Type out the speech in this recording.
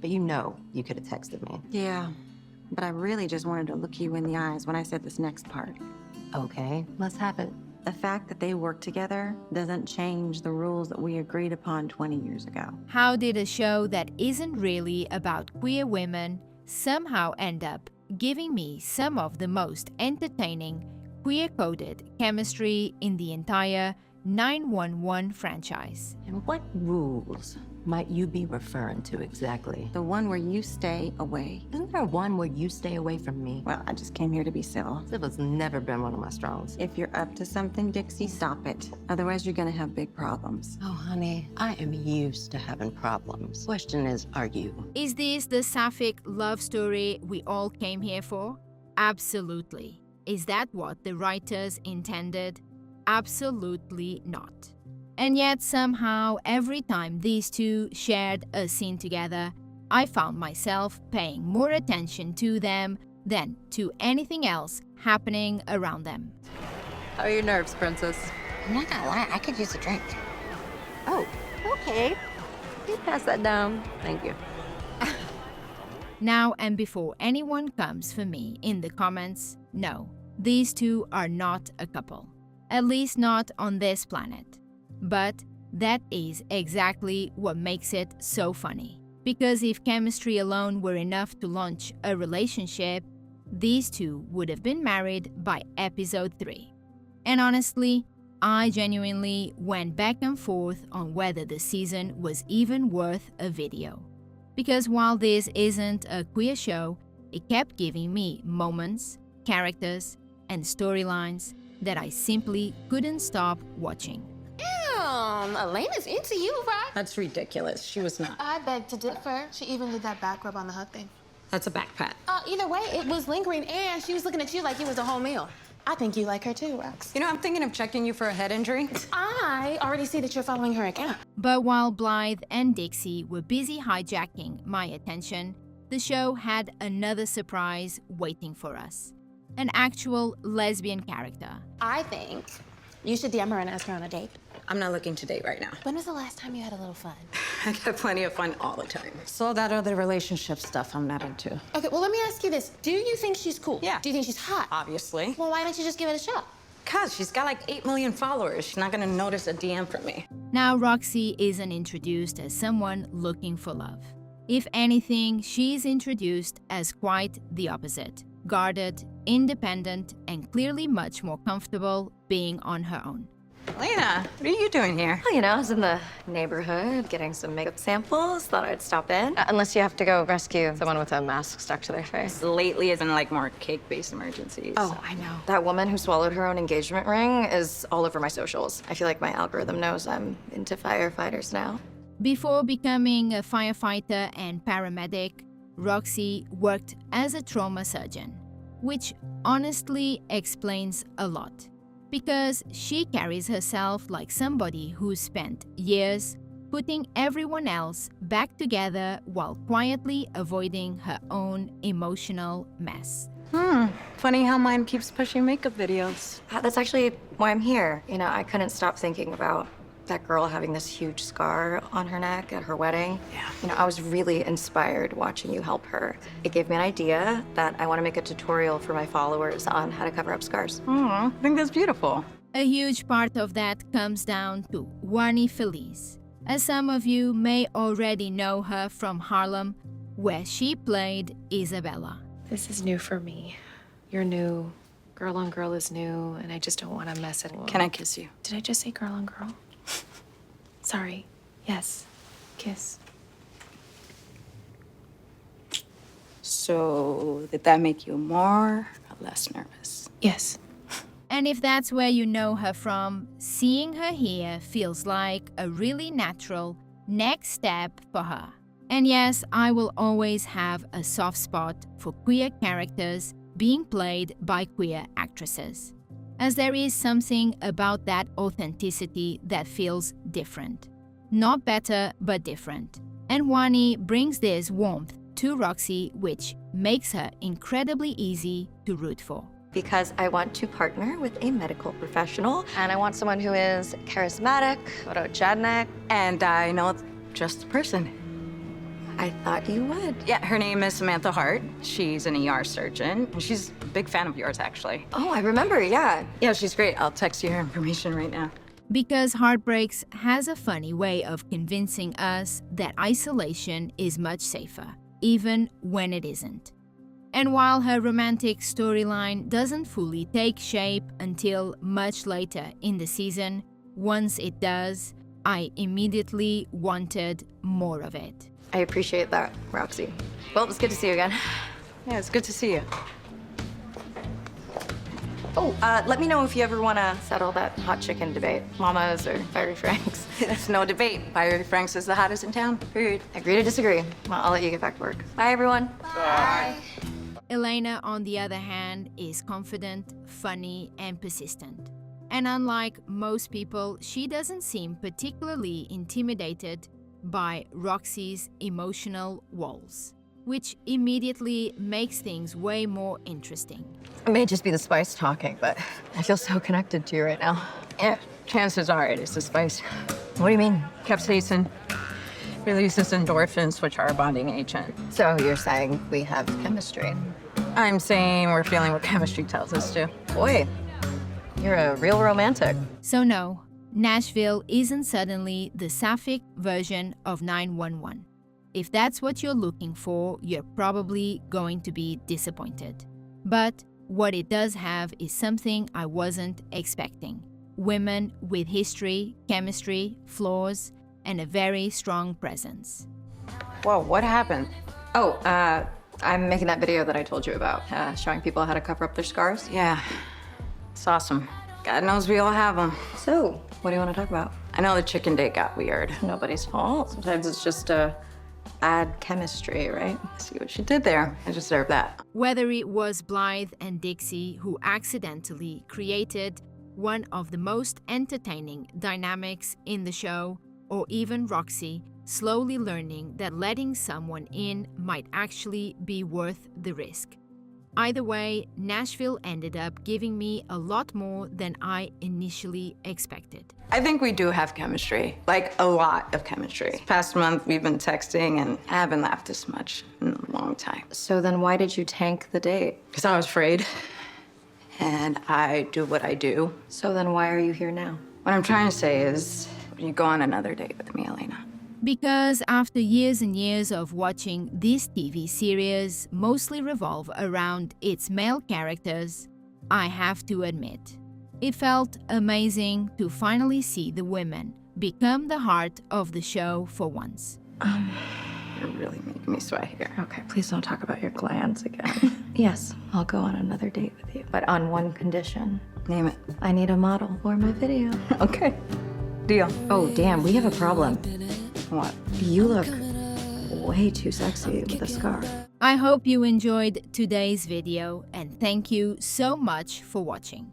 but you could have texted me. Yeah, but I really just wanted to look you in the eyes when I said this next part. Okay, let's have it. The fact that they work together doesn't change the rules that we agreed upon 20 years ago. How did a show that isn't really about queer women somehow end up giving me some of the most entertaining, queer-coded chemistry in the entire 911 franchise? And what rules might you be referring to exactly? The one where you stay away. Isn't there one where you stay away from me? Well, I just came here to be civil. Civil's never been one of my strongs. If you're up to something, Dixie, stop it. Otherwise, you're gonna have big problems. Oh, honey, I am used to having problems. Question is, are you? Is this the Sapphic love story we all came here for? Absolutely. Is that what the writers intended? Absolutely not. And yet somehow every time these two shared a scene together, I found myself paying more attention to them than to anything else happening around them. How are your nerves, princess? I'm not gonna lie, I could use a drink. Oh, okay. You pass that down. Thank you. Now and before anyone comes for me in the comments, no, these two are not a couple. At least not on this planet. But that is exactly what makes it so funny. Because if chemistry alone were enough to launch a relationship, these two would have been married by episode 3. And honestly, I genuinely went back and forth on whether the season was even worth a video. Because while this isn't a queer show, it kept giving me moments, characters, and storylines that I simply couldn't stop watching. Elena's into you, right? That's ridiculous. She was not. I beg to differ. She even did that back rub on the hug thing. That's a back pat. Either way, it was lingering, and she was looking at you like it was a whole meal. I think you like her too, Rox. You know, I'm thinking of checking you for a head injury. I already see that you're following her account. But while Blythe and Dixie were busy hijacking my attention, the show had another surprise waiting for us. An actual lesbian character. I think you should DM her and ask her on a date. I'm not looking to date right now. When was the last time you had a little fun? I got plenty of fun all the time. So that other relationship stuff I'm not into. Okay, well, let me ask you this. Do you think she's cool? Yeah. Do you think she's hot? Obviously. Well, why don't you just give it a shot? Cause she's got like 8 million followers. She's not gonna notice a DM from me. Now Roxie isn't introduced as someone looking for love. If anything, she's introduced as quite the opposite. Guarded, independent, and clearly much more comfortable being on her own. Elena, what are you doing here? Well, I was in the neighborhood getting some makeup samples. Thought I'd stop in. Unless you have to go rescue someone with a mask stuck to their face. Lately isn't like more cake-based emergencies. Oh, I know. That woman who swallowed her own engagement ring is all over my socials. I feel like my algorithm knows I'm into firefighters now. Before becoming a firefighter and paramedic, Roxie worked as a trauma surgeon, which honestly explains a lot. Because she carries herself like somebody who spent years putting everyone else back together while quietly avoiding her own emotional mess. Funny how mine keeps pushing makeup videos. That's actually why I'm here. I couldn't stop thinking about that girl having this huge scar on her neck at her wedding. Yeah. I was really inspired watching you help her. It gave me an idea that I want to make a tutorial for my followers on how to cover up scars. I think that's beautiful. A huge part of that comes down to Juani Feliz. As some of you may already know her from Harlem, where she played Isabella. This is new for me. You're new. Girl on girl is new, and I just don't want to mess it up. Can I kiss you? Did I just say girl on girl? Sorry. Yes. Kiss. So, did that make you more or less nervous? Yes. And if that's where you know her from, seeing her here feels like a really natural next step for her. And yes, I will always have a soft spot for queer characters being played by queer actresses, as there is something about that authenticity that feels different. Not better, but different. And Juani brings this warmth to Roxie, which makes her incredibly easy to root for. Because I want to partner with a medical professional, and I want someone who is charismatic, photogenic. And I know just the person. I thought you would. Yeah, her name is Samantha Hart. She's an ER surgeon. And she's a big fan of yours, actually. Oh, I remember, yeah. Yeah, she's great. I'll text you her information right now. Because Heartbreaks has a funny way of convincing us that isolation is much safer, even when it isn't. And while her romantic storyline doesn't fully take shape until much later in the season, once it does, I immediately wanted more of it. I appreciate that, Roxie. Well, it's good to see you again. Yeah, it's good to see you. Oh, let me know if you ever want to settle that hot chicken debate. Mama's or Fiery Frank's. There's no debate. Fiery Frank's is the hottest in town, period. Agree to disagree. Well, I'll let you get back to work. Bye, everyone. Bye. Elena, on the other hand, is confident, funny, and persistent. And unlike most people, she doesn't seem particularly intimidated by Roxie's emotional walls, which immediately makes things way more interesting. It may just be the spice talking, but I feel so connected to you right now. Yeah, chances are it is the spice. What do you mean? Capsaicin releases endorphins, which are a bonding agent. So you're saying we have chemistry? I'm saying we're feeling what chemistry tells us to. Boy, you're a real romantic. So no, Nashville isn't suddenly the Sapphic version of 911. If that's what you're looking for, you're probably going to be disappointed. But what it does have is something I wasn't expecting. Women with history, chemistry, flaws, and a very strong presence. Whoa, what happened? Oh, I'm making that video that I told you about, showing people how to cover up their scars. Yeah, it's awesome. God knows we all have them. So, what do you want to talk about? I know the chicken date got weird. Nobody's fault. Sometimes it's just add chemistry, right? See what she did there. I deserve that. Whether it was Blythe and Dixie who accidentally created one of the most entertaining dynamics in the show, or even Roxie slowly learning that letting someone in might actually be worth the risk. Either way, Nashville ended up giving me a lot more than I initially expected. I think we do have chemistry, like a lot of chemistry. This past month, we've been texting and I haven't laughed this much in a long time. So then why did you tank the date? Because I was afraid, and I do what I do. So then why are you here now? What I'm trying to say is, you go on another date with me, Elena. Because after years and years of watching this TV series mostly revolve around its male characters, I have to admit, it felt amazing to finally see the women become the heart of the show for once. You're really making me sweat here. Okay, please don't talk about your glands again. Yes, I'll go on another date with you, but on one condition. Name it. I need a model for my video. Okay. Deal. Oh, damn, we have a problem. What? You look way too sexy with a scar. I hope you enjoyed today's video and thank you so much for watching.